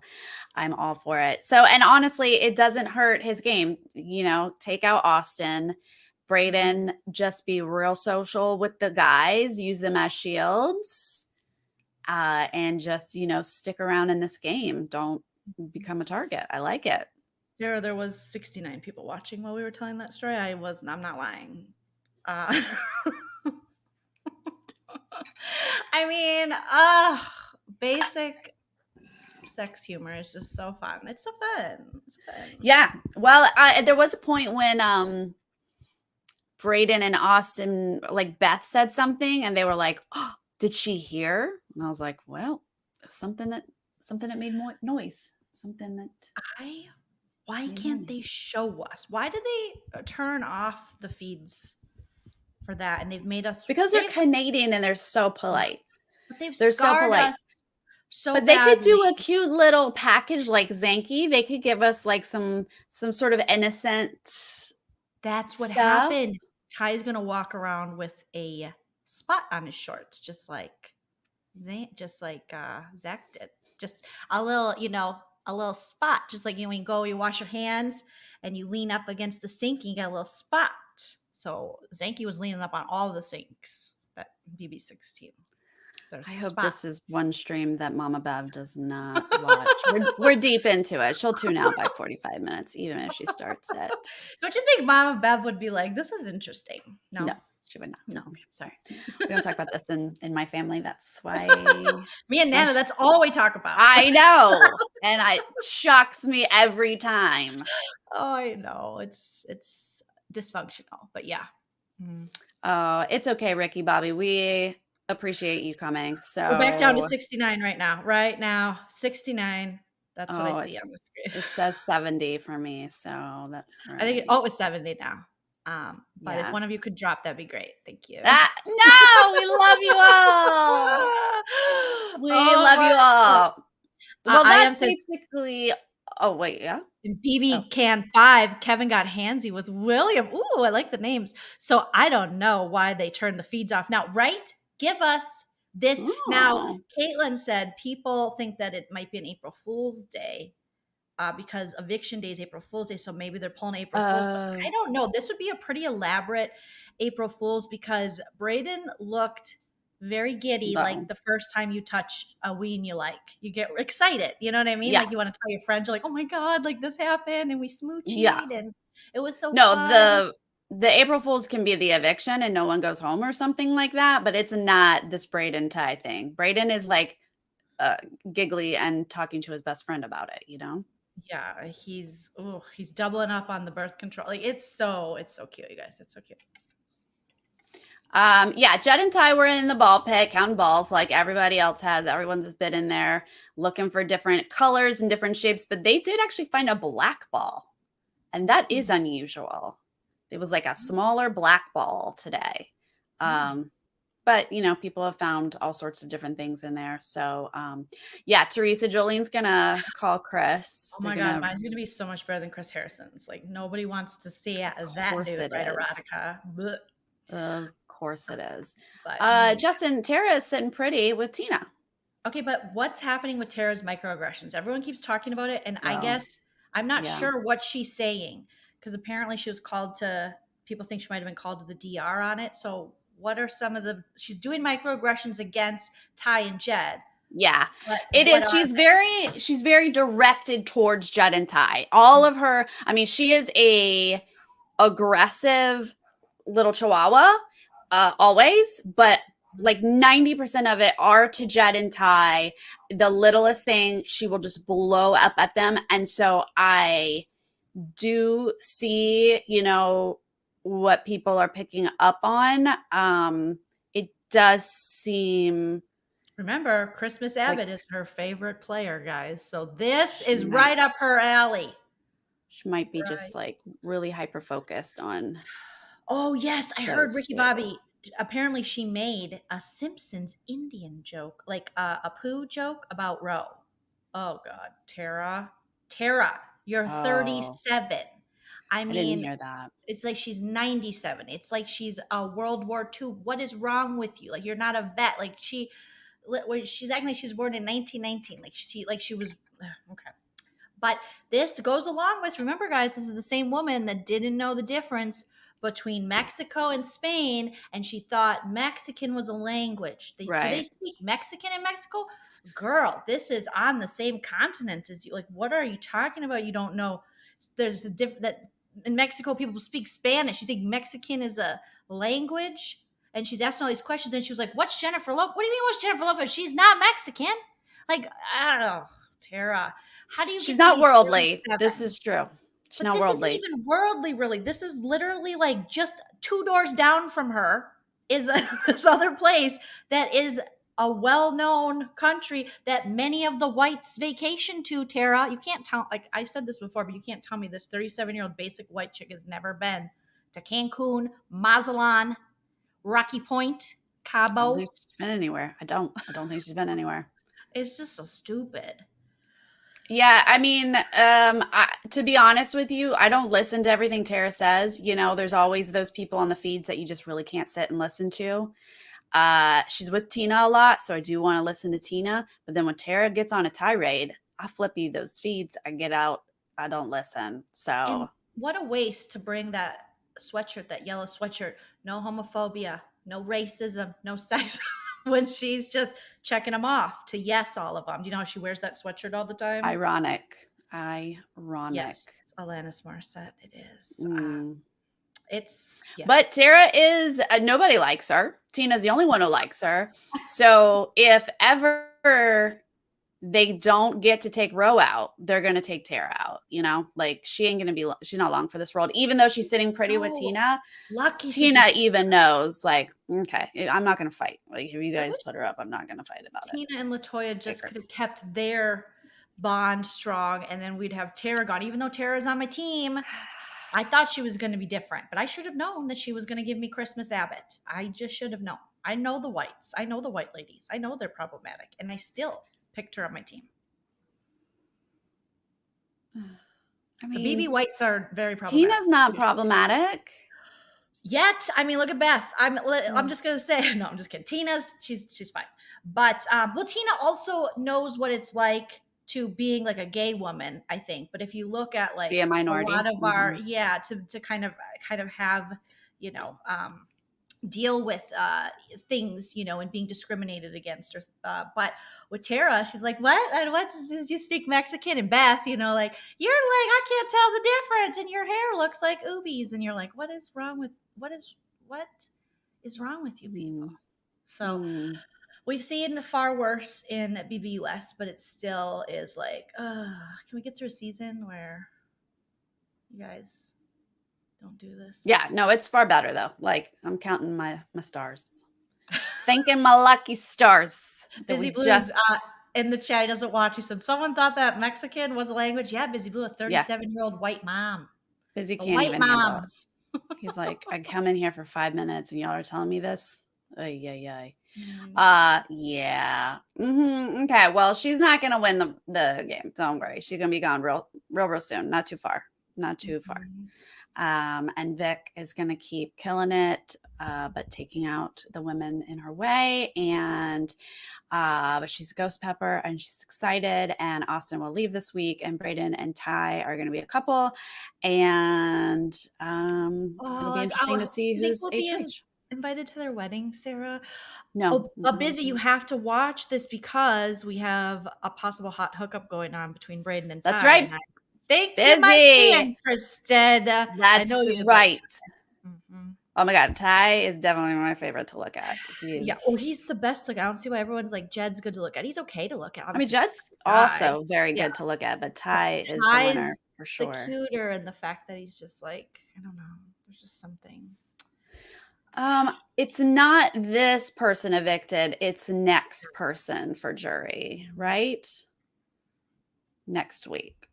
I'm all for it. So, and honestly, it doesn't hurt his game. Take out Austin, Braden, just be real social with the guys, use them as shields, and just, stick around in this game. Don't become a target. I like it. Sarah, there was 69 people watching while we were telling that story. I'm not lying. Uh, I mean, basic sex humor is just so fun. It's so fun. It's fun. Yeah. Well, there was a point when Braden and Austin, like Beth said something and they were like, oh, did she hear? And I was like, well, something that made noise. Something that Why can't they show us? Why did they turn off the feeds for that? And they've made us, because they're Canadian and they're so polite. but they've They're so scarred polite. us so But they could do badly. a cute little package like Zanky. They could give us like some sort of innocent That's what stuff. happened. Ty's gonna walk around with a spot on his shorts, just like Zach did. Just a little, a little spot, just like when you go, you wash your hands, and you lean up against the sink, and you got a little spot. So Zanky was leaning up on all the sinks that BB16. I hope this is one stream that Mama Bev does not watch. We're deep into it. She'll tune out by 45 minutes, even if she starts it. Don't you think Mama Bev would be like, this is interesting? No, she would not. No. Sorry. We don't talk about this in my family. That's why. Me and Nana, that's all we talk about. I know. And it shocks me every time. Oh, I know. It's dysfunctional, but yeah. Oh, it's okay, Ricky Bobby. We appreciate you coming. So we're back down to 69 right now. Right now, 69. That's what I see on the screen. It says 70 for me, so that's right. I think it's 70 now. But if one of you could drop, that'd be great. Thank you. No, we love you all. We love you all. Well, that's basically. Oh wait, yeah. In BBCan9, Kevin got handsy with William. Ooh, I like the names. So I don't know why they turned the feeds off now. Right? Give us this. Now, Caitlin said people think that it might be an April Fool's Day because eviction day is April Fool's Day, so maybe they're pulling April Fool's. But I don't know. This would be a pretty elaborate April Fool's because Brayden looked very giddy, like No. the first time you touch a ween you like. You get excited. You know what I mean? Yeah. Like you want to tell your friends, you're like, oh my God, like this happened and we Yeah. smoochied and it was so No, fun. the April Fools can be the eviction and no one goes home or something like that, but it's not this Braden tie thing. Braden is like giggly and talking to his best friend about it, you know? Yeah, he's doubling up on the birth control. Like it's so cute, you guys. It's so cute. Yeah, Jed and Ty were in the ball pit counting balls like everybody else has. Everyone's been in there looking for different colors and different shapes, but they did actually find a black ball. And that is unusual. It was like a smaller black ball today. But you know, people have found all sorts of different things in there. So yeah, Teresa, Jolene's gonna call Chris. Oh my God, mine's gonna be so much better than Chris Harrison's. Like nobody wants to see that dude, right, erotica. Blech. Of course it is. But Justin, Tara is sitting pretty with Tina. okay, but what's happening with Tara's microaggressions? Everyone keeps talking about it, and I Well, guess I'm not yeah. sure what she's saying because apparently she was called to. People think she might have been called to the DR on it. So, what are some of the? She's doing microaggressions against Ty and Jed. Yeah, But it what is. are She's very directed towards Jed and Ty. All of her, I mean, she is a aggressive little chihuahua, always, but like 90% of it are to Jed and Ty. The littlest thing, she will just blow up at them. And so I do see, you know, what people are picking up on. It does seem Remember, Christmas Abbott like is her favorite player, guys. So this she is might right up her alley. she might be Right. just like really hyper focused on Oh, yes, I heard those Ricky two. Bobby. Apparently, she made a Simpsons Indian joke, like a poo joke about Roe. Oh God, Tara, you're Oh, 37. I I didn't mean, hear that. it's like she's 97. It's like she's a World War II. What is wrong with you? Like you're not a vet. Like she's acting like she was born in 1919. Like she was okay. But this goes along with, remember, guys, this is the same woman that didn't know the difference between Mexico and Spain, and she thought Mexican was a language. Do they Right. speak Mexican in Mexico? Girl, this is on the same continent as you. Like, what are you talking about? You don't know. There's a different that in Mexico people speak Spanish. You think Mexican is a language? And she's asking all these questions. Then she was like, "What's Jennifer Lopez? What do you mean, what's Jennifer Lopez? She's not Mexican." Like, I don't know, Tara. How do you She's get to not be worldly. 37? This is true. She's But not this isn't worldly. even worldly, really. This is literally like just 2 doors down from her is this other place that is a well-known country that many of the whites vacation to, Tara. You can't tell, like I said this before, but you can't tell me this 37-year-old basic white chick has never been to Cancun, Mazatlan, Rocky Point, I don't Cabo. think she's been anywhere. I don't think she's been anywhere. It's just so stupid. Yeah, I mean, to be honest with you, I don't listen to everything Tara says. You know, there's always those people on the feeds that you just really can't sit and listen to. She's with Tina a lot, so I do want to listen to Tina. But then when Tara gets on a tirade, I flippy those feeds. I get out. I don't listen. And So what a waste to bring that sweatshirt, that yellow sweatshirt, no homophobia, no racism, no sexism, when she's just checking them off to yes, all of them. Do you know how she wears that sweatshirt all the it's time? ironic. Ironic. Yes, Alanis Morissette, it is. Mm. Yeah. But Tara is nobody likes her. Tina's the only one who likes her. So if ever they don't get to take Ro out, they're gonna take Tara out. You know, like she ain't gonna be. She's not long for this world. Even though she's sitting pretty with So Tina, lucky she's Tina with even knows. Like, okay, I'm not gonna fight. Like, if you I guys wish put her up, I'm not gonna fight about it. Tina and Latoya Take just her. could have kept their bond strong, and then we'd have Tara gone. Even though Tara's on my team, I thought she was going to be different, but I should have known that she was going to give me Christmas Abbott. I just should have known. I know the whites. I know the white ladies. I know they're problematic, and I still picked her on my team. I The mean, BB whites are very problematic. Tina's not problematic. Yet, I mean, look at Beth. I'm just gonna say no. I'm just kidding. She's fine. But well, Tina also knows what it's like to being like a gay woman, I think. But if you look at like Be a minority. lot of our to kind of have, you know, deal with things, you know, and being discriminated against. Or but with Tara, she's like, what? And what does you speak Mexican? And Beth, you know, like, you're like, I can't tell the difference, and your hair looks like oobies, and you're like, what is wrong with what is wrong with you people? So we've seen far worse in BBUS, but it still is like, can we get through a season where you guys don't do this? Yeah, no, it's far better though. Like, I'm counting my stars, thanking my lucky stars. Busy Blues in the chat, he doesn't watch. He said, someone thought that Mexican was a language. Yeah, Busy Blue, a 37-year-old white mom. Busy can't even handle it. He's like, I come in here for 5 minutes and y'all are telling me this? Yeah. Okay, well, she's not gonna win the game. Don't worry. She's gonna be gone real soon. Not too far. And Vic is gonna keep killing it, but taking out the women in her way. And but she's a ghost pepper and she's excited. And Austin will leave this week, and Brayden and Ty are gonna be a couple. And it'll be interesting to see who's HH. Invited to their wedding, Sarah? No. Busy, you have to watch this because we have a possible hot hookup going on between Brayden and Ty. That's right. I think you might be interested. That's right. Oh my God, Ty is definitely my favorite to look at. He's the best. Like, I don't see why everyone's like, Jed's good to look at. He's okay to look at. I mean, Jed's also very good to look at, but Ty is the winner for sure. The cuter, and the fact that he's just like, I don't know, there's just something. It's not this person evicted, it's next person for jury, right? Next week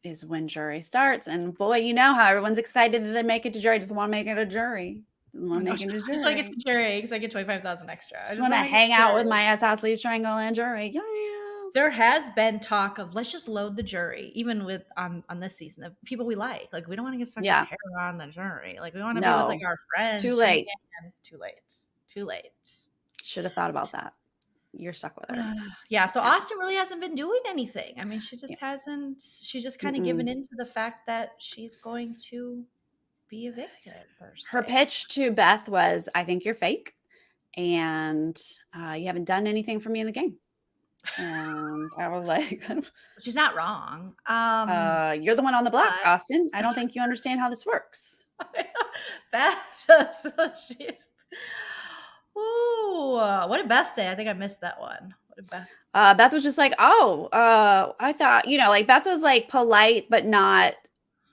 is when jury starts. And boy, you know how everyone's excited that they make it to jury. Doesn't want to make it a jury. Doesn't want to make it to jury. Just want to get to jury because I get 25,000 extra. I just want to hang out with my isosceles triangle and jury. Yes. There has been talk of, let's just load the jury, even with on this season, of people we like. Like, we don't want to get stuck in hair on the jury. Like, we want to be with like our friends. Too late. Too late. Should have thought about that. You're stuck with her. So Austin really hasn't been doing anything. I mean, she just hasn't. She's just kind of given into the fact that she's going to be evicted. Her pitch to Beth was, I think you're fake, and you haven't done anything for me in the game. And I was like, she's not wrong. You're the one on the block, Austin. I don't think you understand how this works. Beth she's what did Beth say? I think I missed that one. What did Beth? Beth was just like, I thought, you know, like, Beth was like polite but not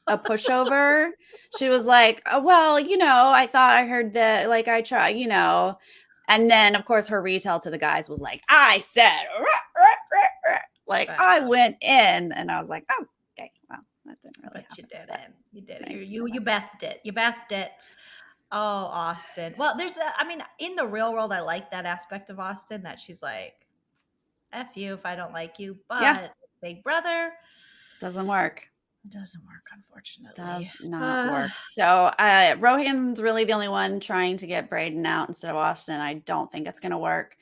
a pushover. She was like, well, you know, I thought I heard that, like, I try, you know. And then, of course, her retell to the guys was like, I said, like, I went in. And I was like, oh, okay, well, that didn't really happen. You didn't. You did it. You bethed it. You bethed it. Oh, Austin. Well, there's in the real world, I like that aspect of Austin, that she's like, F you if I don't like you. But Big Brother. Doesn't work. It doesn't work, unfortunately. Does not work. So Rohan's really the only one trying to get Brayden out instead of Austin. I don't think it's going to work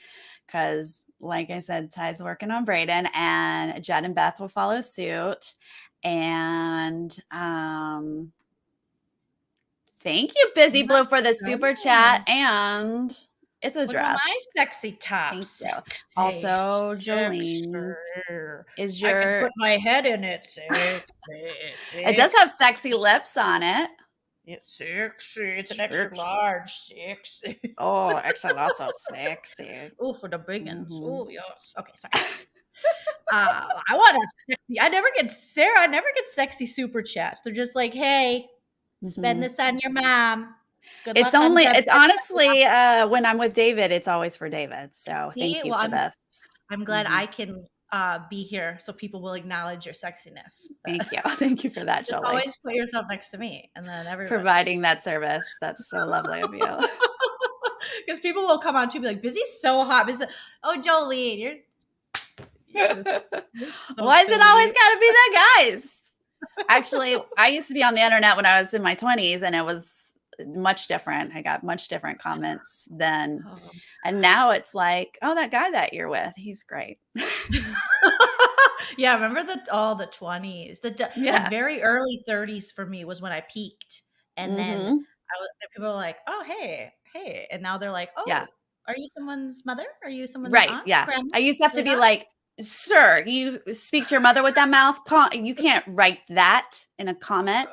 because, like I said, Ty's working on Brayden, and Jed and Beth will follow suit. And thank you, Busy Blue, for the super chat. And it's a dress. My sexy top. Sexy. Also, Joleen is your. I can put my head in it. Sexy. It does have sexy lips on it. It's sexy. It's an extra large. Sexy. Oh, extra large, so sexy. Oh, for the big ones. Oh, yes. Okay, sorry. I want a sexy. I never get sexy super chats. They're just like, hey, spend this on your mom. It's honestly when I'm with David, it's always for David. So thank you for this. I'm glad I can be here so people will acknowledge your sexiness. Thank you. Thank you for that, Just Joleen. always put yourself next to me, and then everyone providing that service. That's so lovely of you. Because people will come on to be like, Busy's so hot. Oh, Joleen, you're why is it always got to be that, guys? Actually, I used to be on the internet when I was in my 20s, and it was much different. I got much different comments then. And now it's like, oh, that guy that you're with, he's great. Yeah, remember the 20s. The Yeah. very early 30s for me was when I peaked. And then Mm-hmm. people were like, "Oh, hey, hey." And now they're like, Yeah. "Oh, are you someone's mother? Are you someone's Right. aunt, Yeah. grandma, I used to have to be great-aunt?" like, sir, you speak to your mother with that mouth. You can't write that in a comment.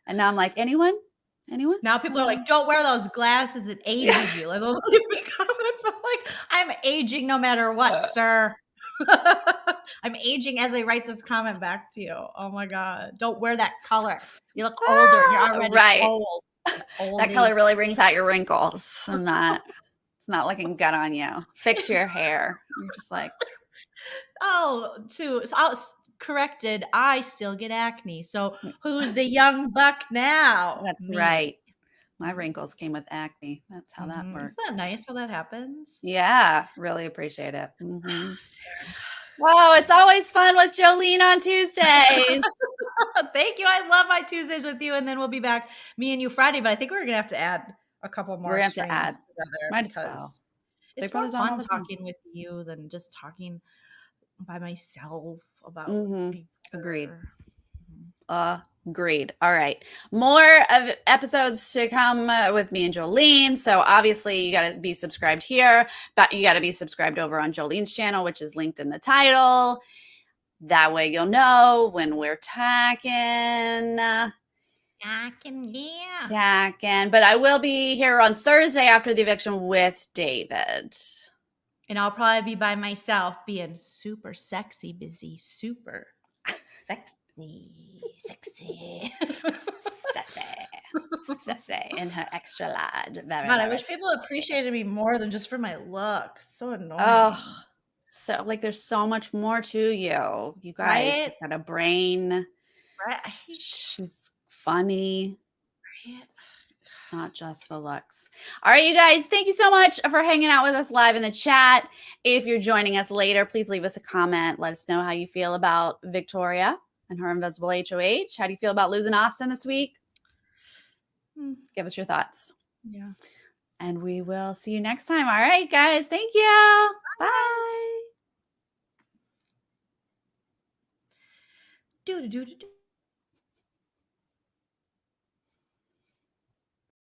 And now I'm like, anyone? Anyone? Now people are like, "Don't wear those glasses, it Yeah. ages you." Like, they'll leave me comments. I'm like, "I'm aging no matter what, sir." I'm aging as I write this comment back to you. Oh my god. Don't wear that color. You look older and you're already Right. old. You That oldie. color really brings out your wrinkles. It's not looking good on you. Fix your hair. You're just like, Corrected, I still get acne. So who's the young buck now? that's Me. right. My wrinkles came with acne. That's how that Isn't that works. nice how that happens? Yeah, really appreciate it. Sarah. Wow, it's always fun with Joleen on Tuesdays. Thank you. I love my Tuesdays with you. And then we'll be back, me and you, Friday. But I think we're going to have to add a couple We're more gonna have to streams add. together Might as well. because Big it's more Brother's on all fun the time. talking with you than just talking by myself about Big Agreed. Brother. Agreed. All right. More of episodes to come with me and Joleen. So obviously you got to be subscribed here, but you got to be subscribed over on Joleen's channel, which is linked in the title. That way you'll know when we're talking. Talking. But I will be here on Thursday after the eviction with David. And I'll probably be by myself being super sexy, busy, super sexy. Sassy in her extra large. God, I wish people appreciated me more than just for my looks. So annoying. Oh, so like there's so much more to you. You guys, Right? she's got a brain. Right? She's funny. Right? It's not just the looks. All right, you guys, thank you so much for hanging out with us live in the chat. If you're joining us later, please leave us a comment. Let us know how you feel about Victoria and her invisible HOH. How do you feel about losing Austin this week? Give us your thoughts. Yeah. And we will see you next time. All right, guys. Thank you. Bye. Do do do do.